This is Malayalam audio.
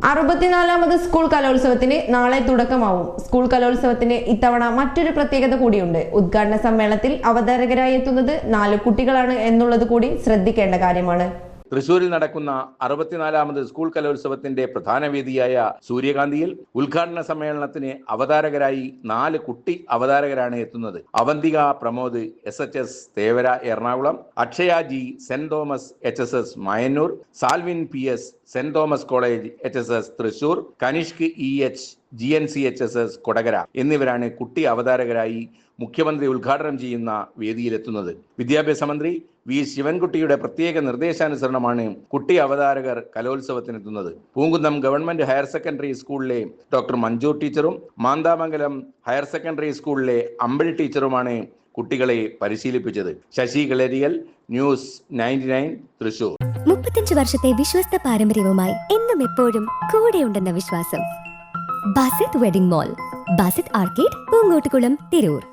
64ാമത് സ്കൂൾ കലോത്സവത്തിന് നാളെ തുടക്കമാവും. സ്കൂൾ കലോത്സവത്തിന് ഇത്തവണ മറ്റൊരു പ്രത്യേകത കൂടിയുണ്ട്. ഉദ്ഘാടന സമ്മേളനത്തിൽ അവതാരകരായി എത്തുന്നത് 4 കുട്ടികളാണ് എന്നുള്ളത് കൂടി ശ്രദ്ധിക്കേണ്ട കാര്യമാണ്. തൃശൂരിൽ നടക്കുന്ന 64ാമത് സ്കൂൾ കലോത്സവത്തിന്റെ പ്രധാന വേദിയായ സൂര്യകാന്തിയിൽ ഉദ്ഘാടന സമ്മേളനത്തിന് അവതാരകരായി 4 കുട്ടി അവതാരകരാണ് എത്തുന്നത്. Avanthika Pramod SHS Thevara Ernakulam, Akshaya G Saint Thomas HSS Mayannur, Salvin PS Saint Thomas College HSS Thrissur, Kanishk EH GNC HSS Kodakara എന്നിവരാണ് കുട്ടി അവതാരകരായി മുഖ്യമന്ത്രി ഉദ്ഘാടനം ചെയ്യുന്ന വേദിയിലെത്തുന്നത്. വിദ്യാഭ്യാസ മന്ത്രി വി ശിവൻകുട്ടിയുടെ പ്രത്യേക നിർദ്ദേശാനുസരണമാണ് കുട്ടി അവതാരകർ കലോത്സവത്തിനെത്തുന്നത്. പൂങ്കുന്നം ഗവൺമെന്റ് ഹയർ സെക്കൻഡറി സ്കൂളിലെ ഡോക്ടർ മഞ്ജു ടീച്ചറും മാന്താമംഗലം ഹയർ സെക്കൻഡറി സ്കൂളിലെ അമ്പിൾ ടീച്ചറുമാണ് കുട്ടികളെ പരിശീലിപ്പിച്ചത്. ശശി കളരിയൽ, ന്യൂസ് 99 തൃശൂർ. 35 വർഷത്തെ വിശ്വസ്ത പാരമ്പര്യവുമായി എന്നും എപ്പോഴും കൂടെയുണ്ടെന്ന വിശ്വാസം. Basith Wedding Mall, Basith Arcade, Poonkottukulam, Tirur.